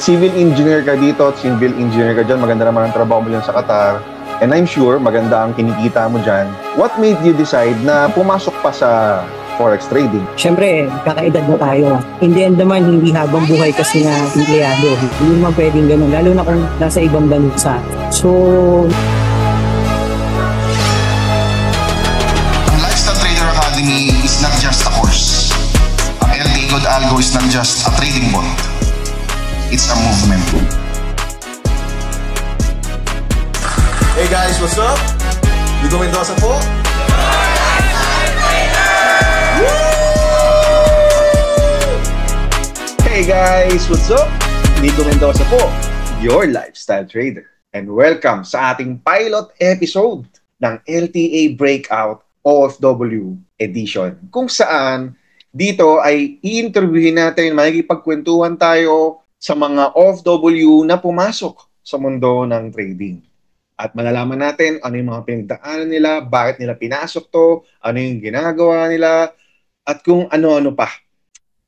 Civil engineer ka dito at civil engineer ka dyan, maganda naman ang trabaho mo dyan sa Qatar. And I'm sure maganda ang kinikita mo dyan. What made you decide na pumasok pa sa forex trading? Siyempre, kakaedad na tayo. In the end naman, hindi habang buhay kasi na empleyado. Hindi naman pwedeng ganun, lalo na kung nasa ibang bansa. So, ang Lifestyle Trader Academy is not just a course. Ang LTE Good Algo is not just a trading bot. It's a movement. Hey guys, what's up? Nico Mendoza po. Hey guys, what's up? Nico Mendoza po, your lifestyle trader. And welcome sa ating pilot episode ng LTA Breakout OFW Edition. Kung saan dito ay i-interviewin natin, makikipagkwentuhan tayo sa mga OFW na pumasok sa mundo ng trading. At malalaman natin ano yung mga pinagdaanan nila, bakit nila pinasok to, ano yung ginagawa nila, at kung ano-ano pa.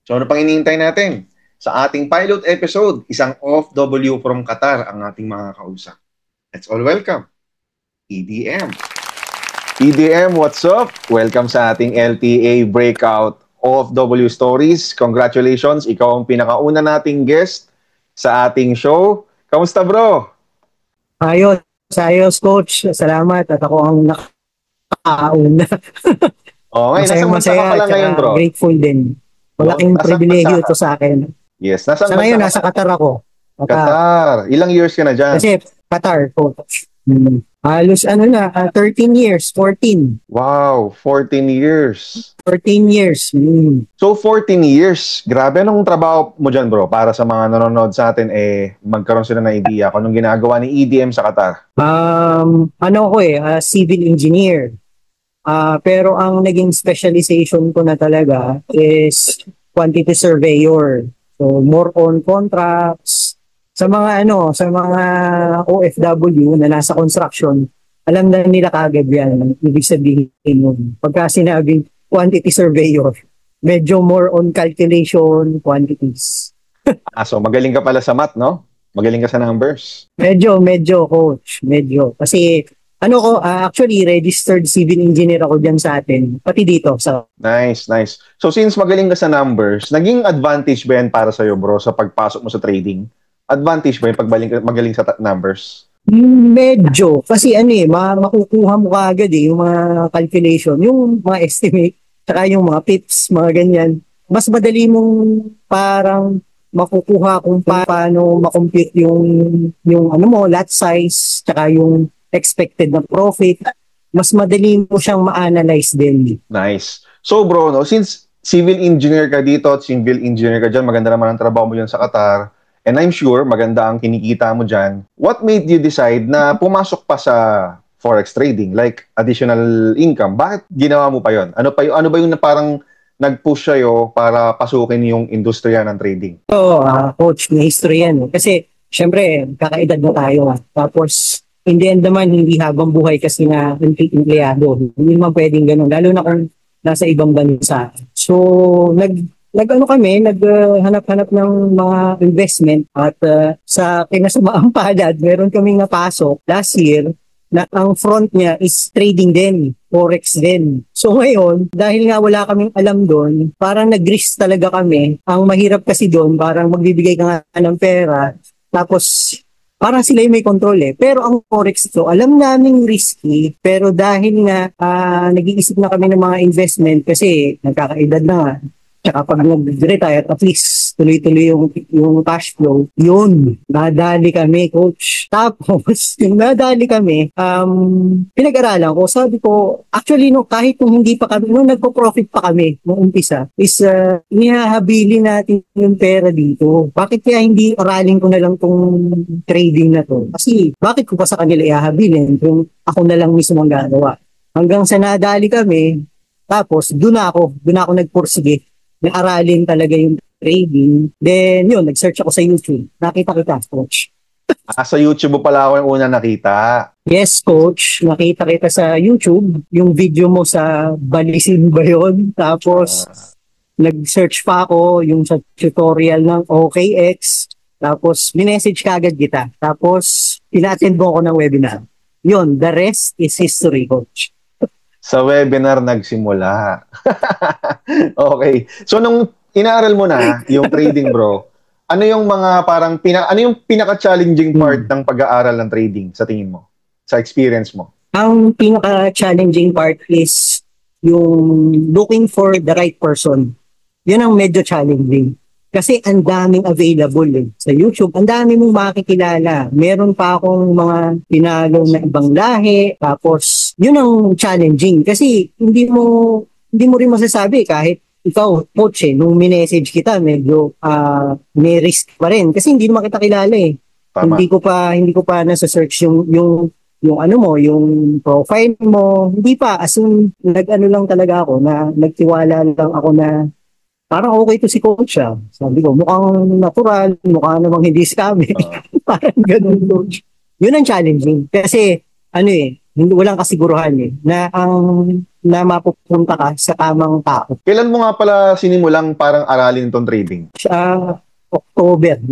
So ano pang hinihintay natin? Sa ating pilot episode, isang OFW from Qatar ang ating mga kausap. Let's all welcome EDM. EDM, what's up? Welcome sa ating LTA Breakout OFW Stories. Congratulations, ikaw ang pinakauna nating guest sa ating show. Kamusta bro? Ayos, coach. Salamat at ako ang nakakauna. Okay, nasa bansa ka pala ngayon, bro? Grateful din. Malaking pribilegyo ito sa akin. Yes, nasa ngayon, nasa Qatar ako. Qatar. Ilang years ka na dyan? Kasi Qatar, coach. Halos 13 years, 14. Wow, 14 years. 14 years. So 14 years, grabe anong trabaho mo dyan bro? Para sa mga nanonood sa atin, magkaroon sila ng idea kung anong ginagawa ni EDM sa Qatar. Civil engineer. Pero ang naging specialization ko na talaga is quantity surveyor. So more on contracts. Sa mga OFW na nasa construction, alam na nila kagad yan. Ibig sabihin nun. Pagka sinabing quantity surveyor, medyo more on calculation quantities. So magaling ka pala sa math, no? Magaling ka sa numbers. Medyo, coach. Medyo. Kasi, actually, registered civil engineer ako dyan sa atin. Pati dito. Nice. So since magaling ka sa numbers, naging advantage ba yan para sa'yo, bro, sa pagpasok mo sa trading? Advantage ba yung magaling sa numbers? Medyo. Kasi makukuha mo kaagad yung mga calculation, yung mga estimate, saka yung mga pips, mga ganyan. Mas madali mong parang makukuha kung paano makompute yung lot size, saka yung expected na profit. Mas madali mo siyang ma-analyze din. Nice. So bro, since civil engineer ka dito at civil engineer ka dyan, maganda naman ang trabaho mo dyan sa Qatar, and I'm sure maganda ang kinikita mo dyan. What made you decide na pumasok pa sa forex trading? Like additional income? Bakit ginawa mo pa yon? Ano ba yung parang nag-push sa'yo para pasukin yung industriya ng trading? Coach, may history yan. Kasi syempre, kakaedad na tayo. Tapos, in the end naman, hindi habang buhay kasi na empleyado. Hindi naman pwedeng ganun. Lalo na kung nasa ibang bansa. So, naghanap-hanap ng mga investment at sa kinasamaang palad, meron kaming napasok last year na ang front niya is trading din, forex din. So ngayon, dahil nga wala kaming alam doon, parang nag-risk talaga kami. Ang mahirap kasi doon, parang magbibigay ka nga ng pera, tapos parang sila yung may control Pero ang forex to, alam naming risky, pero dahil nga nag-iisip na kami ng mga investment kasi nagkakaedad na nga, tsaka pag nag-retire, at least tuloy-tuloy yung cash flow. Yun, nadali kami, coach. Tapos, yung nadali kami, pinag-aralan ko, sabi ko, actually, kahit kung hindi pa kami, nagpo-profit pa kami nung umpisa, is inihahabilin natin yung pera dito. Bakit kaya hindi aralin ko na lang tong trading na to? Kasi, bakit ko pa sa kanila ihahabilin kung ako na lang mismo ang gagawa? Hanggang sa nadali kami, tapos, doon ako nagpursige. Aralin talaga yung trading. Then, yun, nag-search ako sa YouTube. Nakita kita, coach. Sa YouTube mo pala ako yung una nakita. Yes, coach. Nakita kita sa YouTube. Yung video mo sa Balisin ba yun? Tapos, nag-search pa ako yung sa tutorial ng OKX. Tapos, minessage ka agad kita. Tapos, pina-attend mo ako ng webinar. Yun, the rest is history, coach. Sa webinar nagsimula. Okay. So, nung inaaral mo na yung trading, bro, ano yung mga parang, ano yung pinaka-challenging part ng pag-aaral ng trading sa tingin mo? Sa experience mo? Ang pinaka-challenging part is yung looking for the right person. Yun ang medyo challenging. Kasi ang daming available sa YouTube. Ang dami mong makikilala. Meron pa akong mga pinalo na ibang lahi. Tapos, yun ang challenging. Kasi hindi mo rin masasabi kahit ikaw, coach nung minessage kita, medyo may risk pa rin. Kasi hindi naman kita kilala Tama. Hindi ko pa nasa-search yung ano mo, yung profile mo. Hindi pa. As in, nag-ano lang talaga ako na nagtiwala lang ako na parang okay to si coach siya. Sabi ko, mukhang natural, mukhang namang hindi scammy. Parang ganun, coach. Yun ang challenging. Kasi, walang kasiguruhan na mapupunta ka sa tamang tao. Kailan mo nga pala sinimulang parang aralin itong trading? October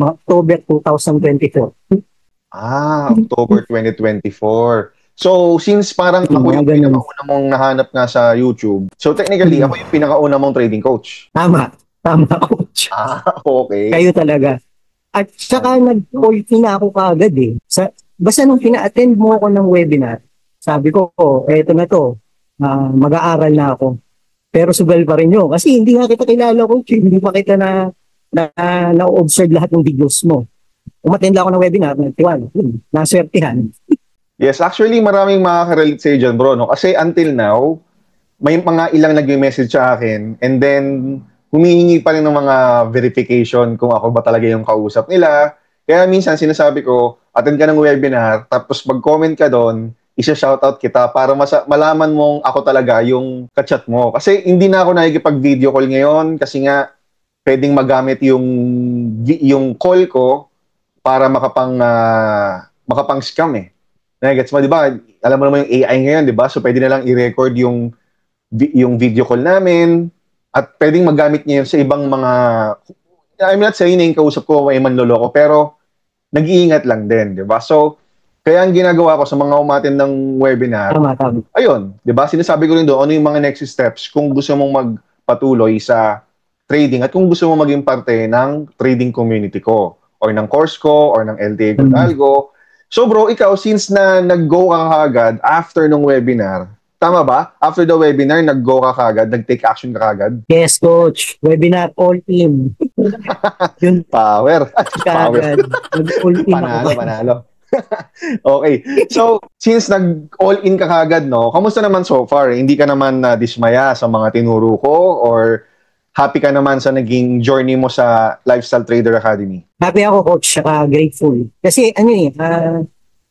2024. October 2024. So, since parang ako yung pinakauna mong nahanap nga sa YouTube, so technically, ako yung pinakauna mong trading coach. Tama, coach. Okay. Kayo talaga. At saka nag-call na ako kaagad basta nung pina-attend mo ako ng webinar, sabi ko, eto na to, mag-aaral na ako. Pero sugal pa rin yun. Kasi hindi nga kita kilala, coach. Hindi pa kita na-observe lahat ng videos mo. Umattend ako ng webinar, nagtiwala. Naswertihan. Yes, actually, maraming makaka-relate sa'yo dyan, bro. No? Kasi until now, may mga ilang nag-message sa akin and then humihingi pa rin ng mga verification kung ako ba talaga yung kausap nila. Kaya minsan sinasabi ko, attend ka ng webinar, tapos mag-comment ka doon, isa-shoutout kita para malaman mong ako talaga yung kachat mo. Kasi hindi na ako nakikipag-video call ngayon kasi nga pwedeng magamit yung call ko para makapang-scam Gets mo, di ba? Alam mo naman yung AI ngayon, di ba? So, pwede na lang i-record yung video call namin at pwedeng magamit niya yun sa ibang mga... I'm not saying na yung kausap ko may manloloko, pero nag-iingat lang din, di ba? So, kaya ang ginagawa ko sa mga umatin ng webinar, ayun, di ba? Sinasabi ko rin doon, ano yung mga next steps kung gusto mong magpatuloy sa trading at kung gusto mong maging parte ng trading community ko or ng course ko or ng LTA Good Algo. So bro, ikaw, since na nag-go ka kagad after nung webinar, tama ba? After the webinar, nag-go ka kagad, nag-take action ka kagad? Yes, coach. Webinar all in. Yun. Power. Kagad. All in. Panalo. Okay. So, since nag-all in ka kagad, no, kamusta naman so far? Hindi ka naman dismaya sa mga tinuro ko or happy ka naman sa naging journey mo sa Lifestyle Trader Academy? Happy ako, coach, saka grateful. Kasi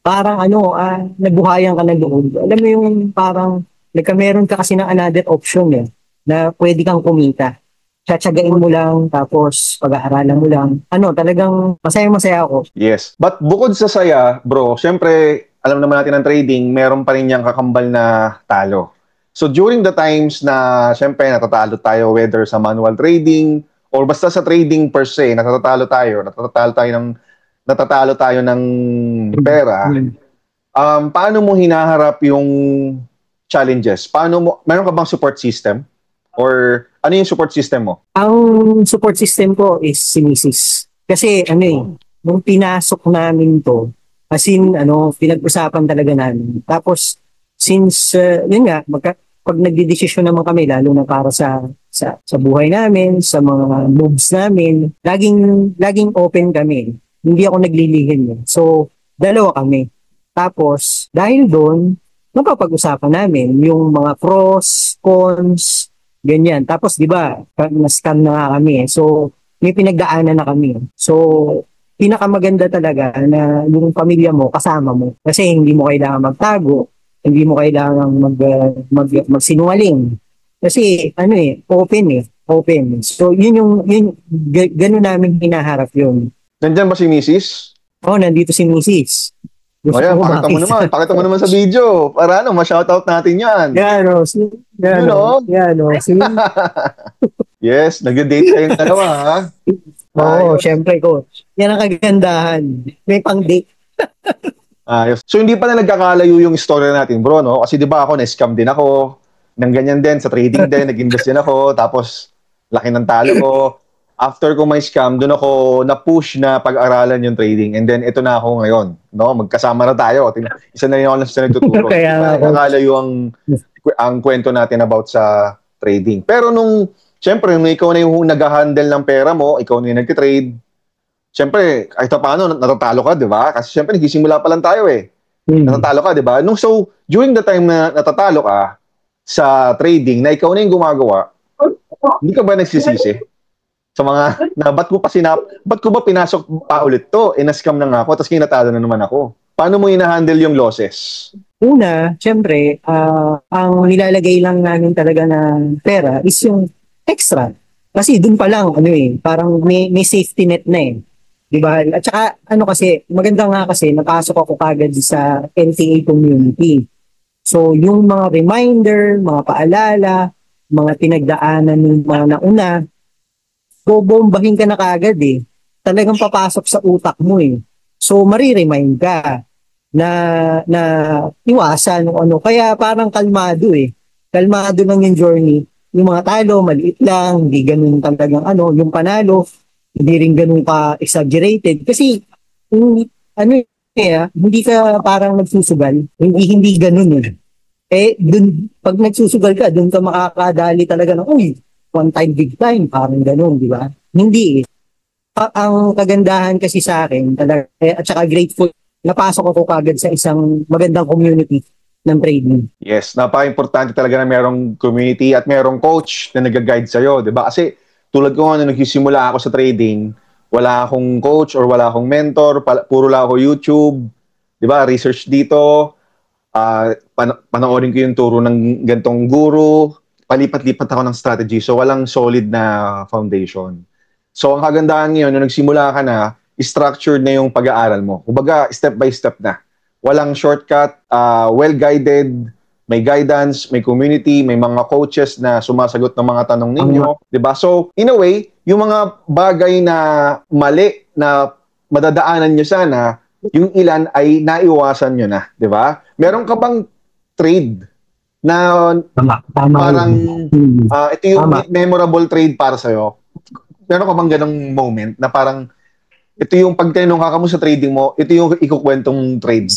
parang nabuhayan ka ng loob. Alam mo yung parang meron ka kasi ng another option na pwede kang kumita. Tsatsagain mo lang, tapos pag-aaralan mo lang. Talagang masaya-masaya ako. Yes. But bukod sa saya, bro, syempre, alam naman natin ang trading, meron pa rin niyang kakambal na talo. So during the times na syempre natatalo tayo whether sa manual trading or basta sa trading per se, natatalo tayo ng pera. Paano mo hinaharap yung challenges? Meron ka bang support system? Or ano yung support system mo? Ang support system ko is si Mrs. Kasi nung pinasok namin to, as in pinag-usapan talaga namin. Tapos since yun nga, pag nagdidesisyon naman kami, lalo na para sa buhay namin, sa mga moves namin, laging open kami. Hindi ako naglilihim. So, dalawa kami. Tapos, dahil doon, napapag-usapan namin yung mga pros, cons, ganyan. Tapos, di ba, na-scam na nga kami. So, may pinagdaanan na kami. So, pinakamaganda talaga na yung pamilya mo, kasama mo. Kasi hindi mo kailangan magtago. Hindi mo kailangang magsinungaling. Kasi, open. So, gano'n namin hinaharap yun. Nandyan ba si Mrs.? Nandito si Mrs. Ayan, pakita mo naman sa video. Para ma-shoutout natin yan. Yan. Yes, nag-date kayong dalawa, ha? Oo, Ayos. syempre, coach. Yan ang kagandahan. May pang-date. Ayos. So hindi pa na nagkakalayo yung story natin, bro, no? Kasi di ba ako, na-scam din ako. Nang ganyan din, sa trading din, nag-invest din ako. Tapos, laki ng talo ko. After ko may scam, doon ako na-push na pag-aralan yung trading. And then, ito na ako ngayon. No? Magkasama na tayo. Isa na rin ako sa nagtuturo. Kaya nga, coach. Nagkakalayo ang kwento natin about sa trading. Pero syempre, nung ikaw na yung nag-handle ng pera mo, ikaw na yung nag-trade, syempre, kahit paano, natatalo ka, di ba? Kasi syempre, nagsisimula pa lang tayo eh. Natatalo ka, di ba? So, during the time na natatalo ka sa trading, na ikaw na yung gumagawa, hindi ka ba nagsisisi? Sa mga, ba't ko ba pinasok pa ulit to? Na-scam na nga ako, tapos kinatalo na naman ako. Paano mo ina-handle yung losses? Una, syempre, ang nilalagay lang namin talaga ng pera is yung extra. Kasi dun pa lang, parang may safety net na eh. Diba? At saka, kasi, maganda nga kasi, napasok ako kagad sa LTA community. So, yung mga reminder, mga paalala, mga pinagdaanan ng mga nauna, bobombahin ka na kagad eh. Talagang papasok sa utak mo eh. So, mariremind ka na iwasan Kaya parang kalmado eh. Kalmado lang yung journey. Yung mga talo, maliit lang, hindi ganun talagang yung panalo, hindi rin ganun ka exaggerated. Kasi, hindi ka parang nagsusugal. Hindi ganun eh. Dun, pag nagsusugal ka, dun ka makakadali talaga ng, one time, big time, parang ganun, di ba? Hindi eh. Ang kagandahan kasi sa akin, talaga, at saka grateful, napasok ako kagad sa isang magandang community ng trading. Yes, napaka-importante talaga na merong community at merong coach na nag-guide sa'yo, di ba? Kasi tulad ko nga nung nagsisimula ako sa trading, wala akong coach or wala akong mentor, puro lang ako YouTube, di ba? Research dito, panoorin ko yung turo ng gantong guru, palipat-lipat ako ng strategy, so walang solid na foundation. So ang kagandahan ngayon, nung nagsimula ka na, structured na yung pag-aaral mo. Kumbaga, step by step na. Walang shortcut, well-guided, may guidance, may community, may mga coaches na sumasagot ng mga tanong ninyo, 'di ba? So, in a way, yung mga bagay na mali na madadaanan nyo sana, yung ilan ay naiwasan nyo na, 'di ba? Meron ka bang trade na parang ito yung memorable trade para sa'yo? Meron ka bang ganong moment na parang ito yung pag tinanong ka mo sa trading mo, ito yung ikukwentong trade?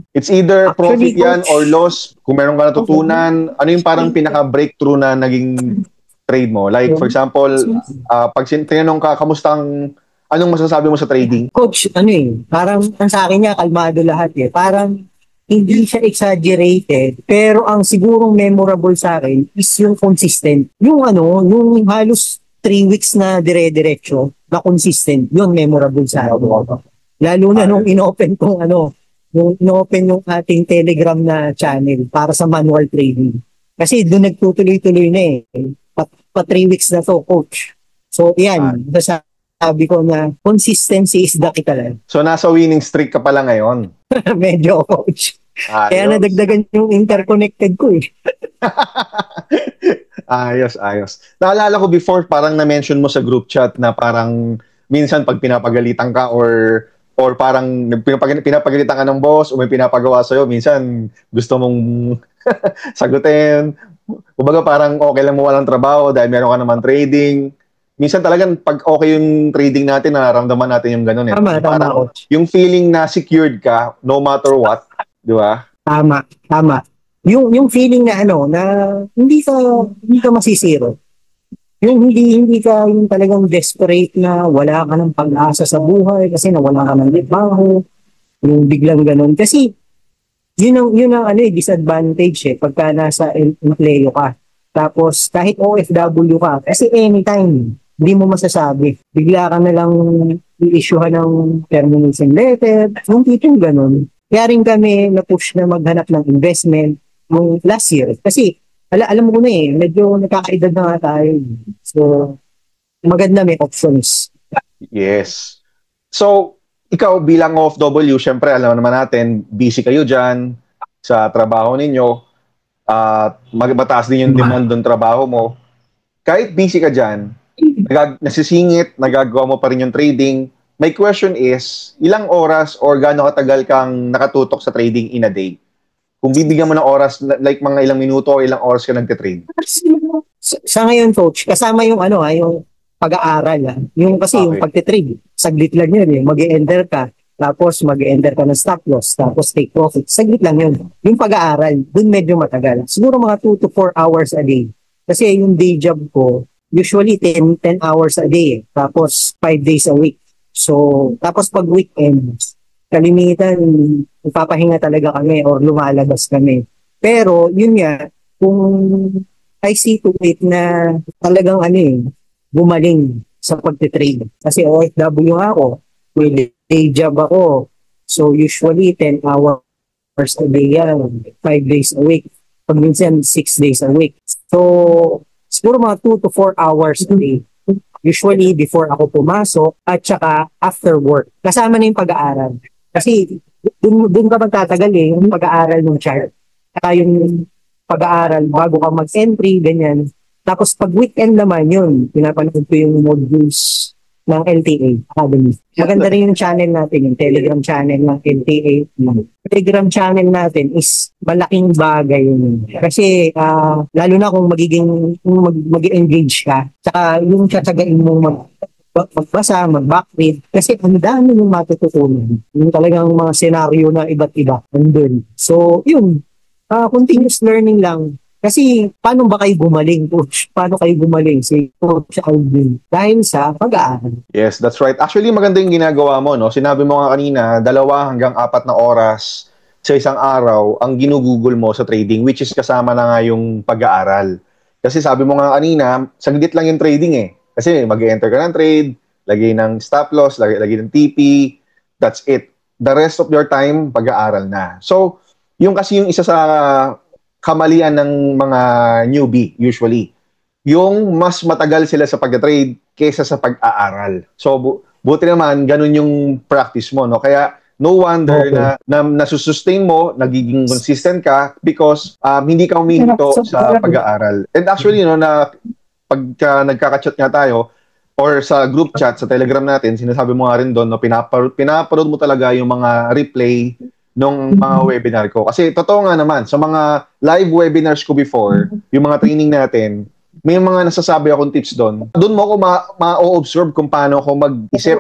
It's either profit yan or loss. Kung meron ka natutunan, ano yung parang pinaka-breakthrough na naging trade mo? Like, for example, pag tinanong ka, anong masasabi mo sa trading? Coach, parang sa akin niya, kalmado lahat eh. Parang hindi siya exaggerated, pero ang sigurong memorable sa akin is yung consistent. Yung halos 3 weeks na dire-diretso, na consistent, yun memorable sa akin. Lalo na nung inopen kong nung inopen yung ating Telegram na channel para sa manual trading. Kasi doon nagtutuloy-tuloy na eh. Pa 3 weeks na to, coach. So, yan. Sabi ko na consistency is the key talaga. So, nasa winning streak ka pala ngayon? Medyo, coach. Kaya nadagdagan yung interconnected ko eh. Ayos. Naalala ko before, parang na-mention mo sa group chat na parang minsan pag pinapagalitan ka or parang pinapagalitan ka ng boss o may pinapagawa sa'yo, minsan gusto mong sagutin. Kumbaga parang okay lang mo walang trabaho dahil meron ka naman trading. Minsan talagang pag okay yung trading natin, nararamdaman natin yung gano'n eh. Tama. Yung feeling na secured ka no matter what, di ba? Tama. Yung feeling na na hindi ka masisiro. Yung hindi ka yung talagang desperate na wala ka ng pag-asa sa buhay kasi nawala ka ng trabaho. Yung biglang ganun. Kasi yun ang disadvantage eh pagka nasa empleo ka. Tapos kahit OFW ka, kasi anytime hindi mo masasabi. Bigla ka na lang i-issuehan ng termination letter. Yung tipong ganun. Kaya rin kami na-push na maghanap ng investment nung last year. Kasi, alam mo na eh, medyo nakakaedad na nga tayo. So, maganda may options. Yes. So, ikaw bilang OFW, syempre alam naman natin, busy kayo dyan sa trabaho ninyo. Mataas din yung demand ng trabaho mo. Kahit busy ka dyan, nasisingit, nagagawa mo pa rin yung trading. My question is, ilang oras or gaano katagal kang nakatutok sa trading in a day? Kung bibigyan mo ng oras, like mga ilang minuto o ilang oras ka nagte-trade? Sa ngayon, coach, kasama yung yung pag-aaral. Yung kasi yung pagte-trade, saglit lang yun. Mag-e-enter ka, tapos mag-e-enter ka ng stop loss, tapos take profit. Saglit lang yun. Yung pag-aaral, dun medyo matagal. Siguro mga 2 to 4 hours a day. Kasi yung day job ko, usually 10 hours a day. Tapos 5 days a week. So, tapos pag weekend, kalimitan, ipapahinga talaga kami or lumalabas kami. Pero, yun nga, kung I see to it na talagang gumaling sa pagtitrade. Kasi OFW nga ako, may day job ako. So, usually 10 hours a day yan, 5 days a week. Pag minsan, 6 days a week. So, siguro mga 2 to 4 hours a day. Usually, before ako pumasok at saka after work. Kasama na yung pag-aaral. Kasi dun ka magtatagal yung pag-aaral ng chart. Saka yung pag-aaral bago ka mag-entry, ganyan. Tapos pag weekend naman yun, pinapanood ko yung modules ng LTA Academy. Maganda rin yung channel natin, yung Telegram channel ng LTA. Telegram channel natin is malaking bagay yun. Kasi lalo na kung mag-engage ka, saka yung tsatsagain mong magbasa, mag-backread, kasi ang dami yung matututunan. Yung talagang mga senaryo na iba't iba nandun. So, yun, continuous learning lang. Kasi, paano ba kayo gumaling, coach? Paano kayo gumaling si Coach Alvin? Dahil sa pag-aaral. Yes, that's right. Actually, maganda yung ginagawa mo, no? Sinabi mo nga kanina, 2 hanggang 4 na oras sa isang araw ang ginugugol mo sa trading, which is kasama na nga yung pag-aaral. Kasi sabi mo nga kanina, saglit lang yung trading eh. Kasi mag-enter ka ng trade, lagay ng stop loss, lagay ng TP, that's it. The rest of your time, pag-aaral na. So, yung kasi yung isa sa kamalian ng mga newbie usually. Yung mas matagal sila sa pag-trade kaysa sa pag-aaral. So, buti naman, ganun yung practice mo, no? Kaya, no wonder na nasusustain mo, nagiging consistent ka because hindi ka humihinto sa pag-aaral. And actually, no, na pagka nagkaka-chat nga tayo, or sa group chat, sa Telegram natin, sinasabi mo nga rin doon, no, pinaparod mo talaga yung mga replay nung mga webinar ko. Kasi totoo nga naman, sa mga live webinars ko before, yung mga training natin, may mga nasasabi akong tips doon. Doon mo ako ma-observe kung paano ako mag-isip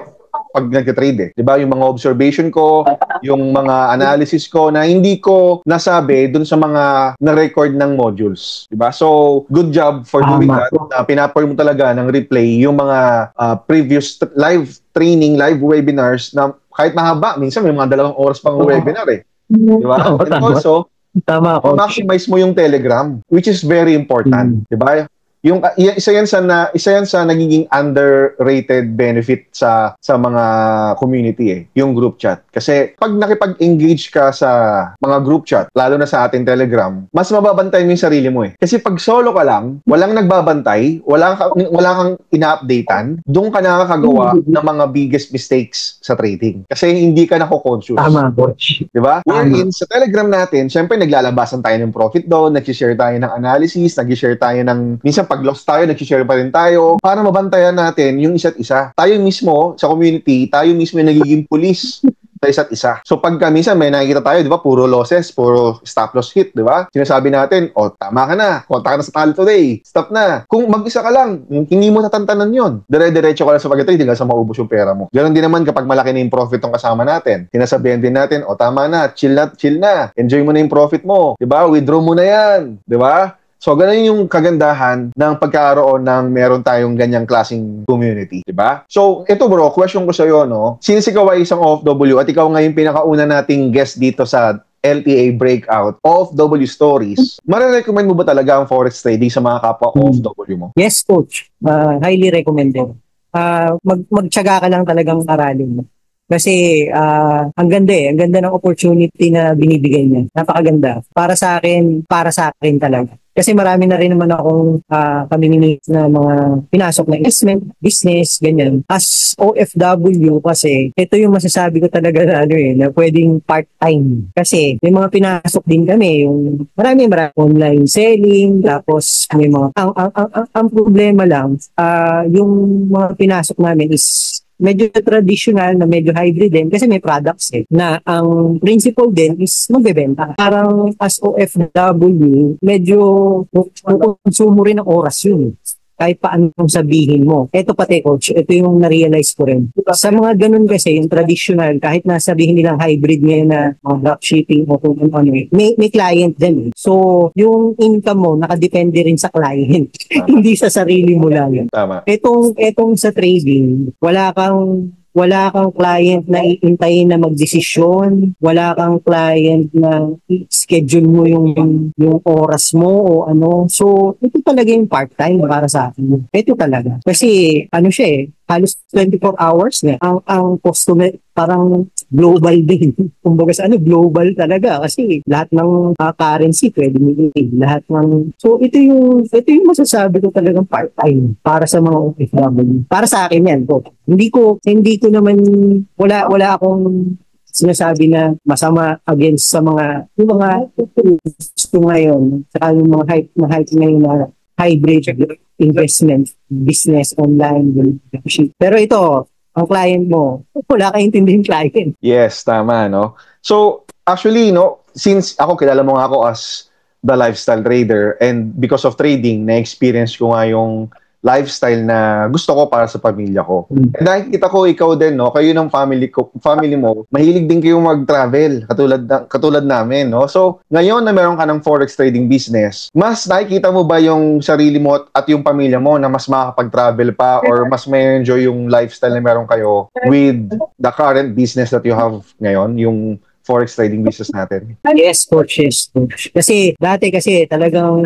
pag nag-trade eh. Diba? Yung mga observation ko, yung mga analysis ko na hindi ko nasabi doon sa mga na-record ng modules. Diba? So, good job for doing that. Pinapoy mo talaga ng replay yung mga previous live training, live webinars na kahit mahaba, minsan may mga 2 oras pang webinar eh. Diba? And also, maximize mo yung Telegram, which is very important. Diba? Yung isa yan sa nagiging underrated benefit sa mga community eh, yung group chat. Kasi pag nakipag-engage ka sa mga group chat, lalo na sa ating Telegram, mas mababantay mo yung sarili mo eh. Kasi pag solo ka lang, walang nagbabantay, wala kang ina-updatean, doon ka nakakagawa ng mga biggest mistakes sa trading. Kasi hindi ka nako-conscious. Tama, coach. Diba? Wherein sa Telegram natin, syempre naglalabasan tayo ng profit doon, nag-share tayo ng analysis, nag-share tayo ng minsan pag loss tayo, nag-share pa rin tayo para mabantayan natin yung isa't isa. Tayo mismo, sa community, tayo mismo yung nagiging pulis sa isa't isa. So pagka minsan may nakikita tayo, di ba, puro losses, puro stop loss hit, di ba? Sinasabi natin, tama ka na, konta ka na sa talo today, stop na. Kung mag-isa ka lang, hindi mo tatantanan yun. Dire-diretso ka lang sa pag-trade, hanggang sa maubos yung pera mo. Ganon din naman kapag malaki na yung profit ng kasama natin. Sinasabihan din natin, tama na, chill na, enjoy mo na yung profit mo, di ba? Withdraw mo na yan, di ba? So, ganun yung kagandahan ng pagkakaroon ng meron tayong ganyang klaseng community, di ba? So, ito bro, question ko sa'yo, no? Since ikaw ay isang OFW at ikaw ngayon pinakauna nating guest dito sa LTA Breakout, OFW Stories, marirecommend mo ba talaga ang forex trading sa mga kapwa OFW mo? Yes, coach. Highly recommended. Magtiyaga ka lang talagang aralin mo. Kasi ang ganda ang ganda ng opportunity na binibigay niya. Napakaganda. Para sa akin talaga. Kasi marami na rin naman akong pamimili na mga pinasok na investment, business, ganyan. As OFW kasi, ito yung masasabi ko talaga na na pwedeng part-time. Kasi may mga pinasok din kami, yung marami online selling, tapos may mga, ang problema lang, yung mga pinasok namin is medyo traditional na medyo hybrid din kasi may products na ang principle din is magbebenta. Parang as OFW, medyo konsumo rin ng oras yun. Kahit paano sabihin mo. Ito pati coach, ito yung na-realize ko rin. Sa mga ganun kasi, yung traditional, kahit nasabihin nilang hybrid ngayon na dropshipping o kung ano, may client din. So, yung income mo, nakadepende rin sa client. Hindi sa sarili mo lang. Tama. Etong sa trading, wala kang client na iintayin na magdesisyon, wala kang client na schedule mo yung oras mo o ano. So, ito talaga yung part-time para sa akin. Ito talaga. Kasi, halos 24 hours na. Ang customer, parang global din. Kumbaga sa global talaga. Kasi lahat ng currency pwede nilagay. Lahat ng... So, ito yung masasabi ko talagang part-time para sa mga OFW. Para sa akin yan. Hindi ko naman, wala akong sinasabi na masama against sa yung mga gusto ngayon. Sa yung mga hype ngayon na hybrid investment, business, online. Pero ito, ang client mo, wala kang intindihing client. Yes, tama, no? So, actually, no, since kilala mo nga ako as the lifestyle trader and because of trading, na-experience ko nga yung lifestyle na gusto ko para sa pamilya ko. And nakikita ko ikaw din, no, kayo ng family mo, mahilig din kayo mag-travel katulad namin, no. So, ngayon na meron ka ng forex trading business, mas nakikita mo ba yung sarili mo at yung pamilya mo na mas makakapag-travel pa or mas may enjoy yung lifestyle na meron kayo with the current business that you have ngayon, yung forex trading business natin? Yes, coach. Kasi dati talagang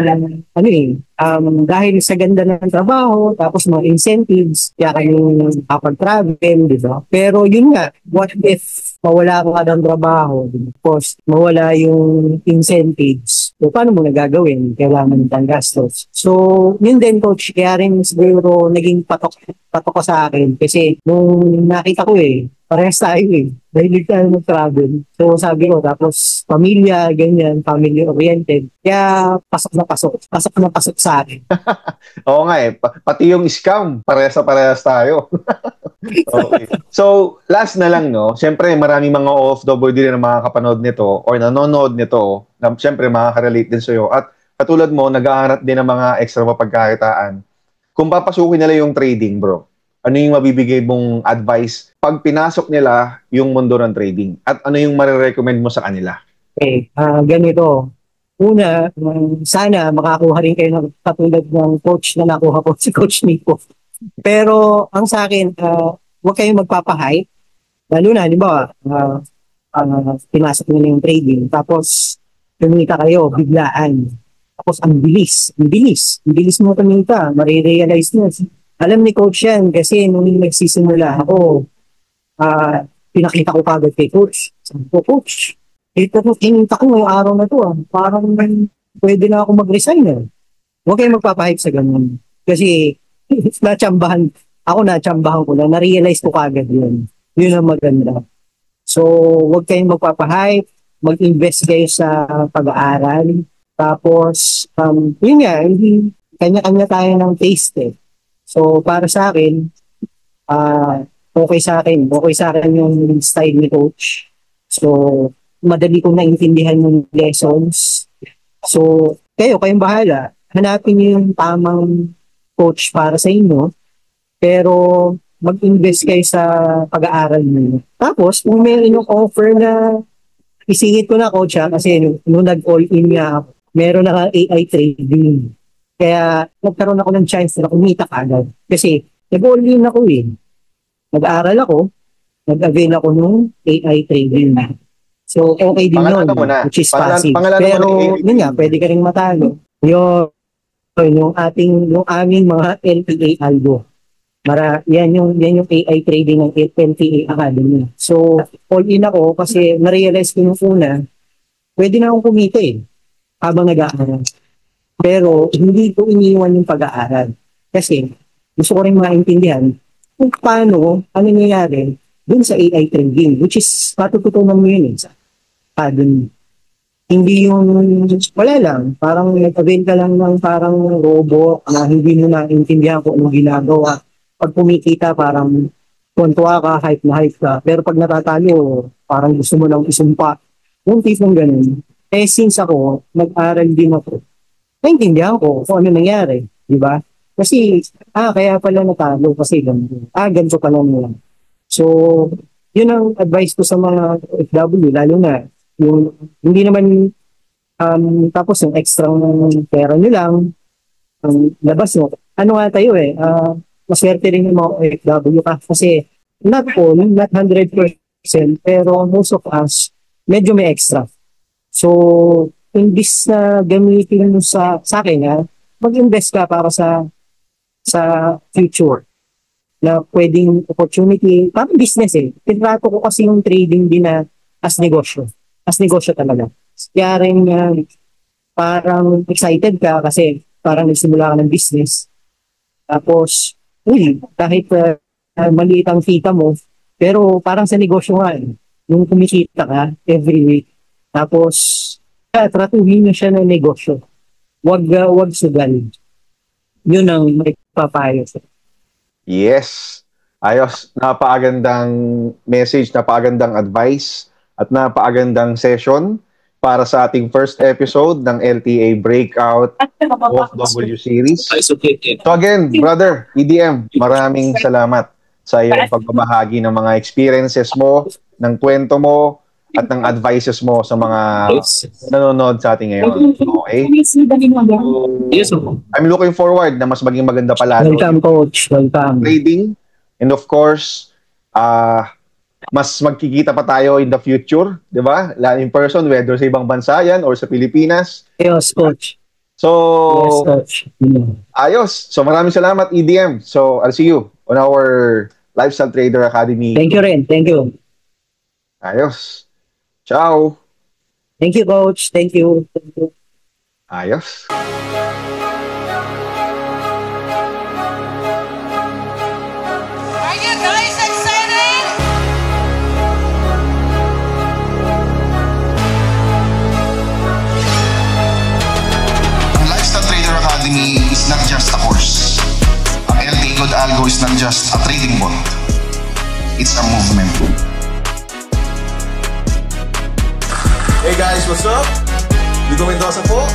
dahil sa ganda ng trabaho, tapos mga incentives, kaya kayo kapag-travel, di ba? Pero yun nga, what if mawala ka ng trabaho? Of course, mawala yung incentives. So, paano mo nagagawin? Kailangan ng gastos. So, yun din, coach, kaya rin siguro naging patok ko sa akin. Kasi nung nakita ko parehas tayo Mahilig tayo mag-travel. So, sabi ko, tapos pamilya, ganyan, family-oriented. Kaya pasok na pasok sa akin. Oo nga pati yung scam, parehas tayo. Okay. So, last na lang, no? Siyempre, marami mga OFW din na makakapanood nito or nanonood nito na siyempre makaka-relate din sa'yo. At katulad mo, nag-aanat din ng mga extra mapagkakitaan. Kung papasukin nila yung trading, bro, ano yung mabibigay mong advice pag pinasok nila yung mundo ng trading? At ano yung marirecommend mo sa kanila? Okay, ganito. Una, sana makakuha rin kayo ng katulad ng coach na nakuha ko, si Coach Nico. Pero ang sa akin, huwag kayong magpapahype. Lalo na, di ba, pinasok nila yung trading. Tapos, kumita kayo, biglaan. Tapos, ang bilis mo kumita. Marirealize nyo. Alam ni Coach yan, kasi nung nagsisimula ako, pinakita ko kagad kay Coach. Sabi ko, Coach, kinita ko ngayong araw na to. Parang pwede na ako mag-resign. Huwag kayong magpapahype sa ganun. Kasi, natsambahan ko na, na-realize ko kagad yun. Yun ang maganda. So, huwag kayong magpapahype, mag-invest kayo sa pag-aaral. Tapos, yun nga, hindi, kanya-kanya tayo ng taste So, para sa akin, okay sa akin yung style ni Coach. So, madali kong naintindihan yung lessons. So, kayong bahala. Hanapin niyo yung tamang coach para sa inyo. Pero, mag-invest kayo sa pag-aaral niyo. Tapos, kung meron yung offer na isingit ko na, Coach, kasi nung nag-all-in nga, meron na AI trading. Kaya nagkaroon ako ng chance na kumita agad. Kasi nag-all-in ako Nag-aaral ako, nag-avail ako ng AI trading. So okay din yun, which is passive. Pero yun nga, pwede ka rin matalo. Yung aming mga LPA algo. Yan yung AI trading ng LPA Academy. So all-in ako kasi na-realize ko yung una, pwede na akong kumita habang nag-aaral. Pero hindi ko iniwan yung pag-aaral. Kasi gusto ko rin maintindihan kung paano, ano nangyayari dun sa AI trading, which is matututunan mo yun sa academy. Hindi yung, wala lang, parang nag-avail ka lang ng parang robot na hindi mo naintindihan kung anong ginagawa. Pag kumikita, parang kontuwa ka, hype na hype ka. Pero pag natatalo, parang gusto mo lang isumpa. Yung tipong ganun. Eh, since ako, nag-aral din ako, naintindihan ko kung ano nangyari. Di ba? Kasi, kaya pala natalo kasi ganun. Ganito pala nila. So, yun ang advice ko sa mga OFW, lalo na yung hindi naman tapos yung extra pera nyo lang labas mo. Ano nga tayo maswerte rin yung mga OFW kasi not all, not 100%, pero most of us medyo may extra. So, imbis na gamitin mo sa akin mag-invest ka para sa future na pwedeng opportunity, parang business Tinrato ko kasi yung trading din na as negosyo. As negosyo talaga. Kaya rin parang excited ka kasi parang nagsimula ka ng business. Tapos, kahit maliit ang kita mo, pero parang sa negosyo nga, yung kumikita ka every week. Tapos, tratuhin mo siya ng negosyo. Wag sugal. Yun ang may papayo. Yes. Ayos. Napakagandang message, napakagandang advice, at napakagandang session para sa ating first episode ng LTA Breakout OFW Series. So again, brother, EDM, maraming salamat sa iyong pagbabahagi ng mga experiences mo, ng kwento mo, at ng advices mo sa mga nanonood sa ating ngayon. Okay? So, I'm looking forward na mas maging maganda pala. Welcome, Coach. Welcome. Trading. And of course, mas magkikita pa tayo in the future, di ba? In person, whether sa ibang bansa yan or sa Pilipinas. Yes, Coach. So, yes, Coach. Ayos. So, maraming salamat, EDM. So, I'll see you on our Lifestyle Trader Academy. Thank you rin. Thank you. Ayos. Ciao. Thank you, Coach. Thank you. Thank you. Ayos. Is not just a course. Ang LTA Good Algo is not just a trading bot. It's a movement. Hey guys, what's up? Nico Mendoza po.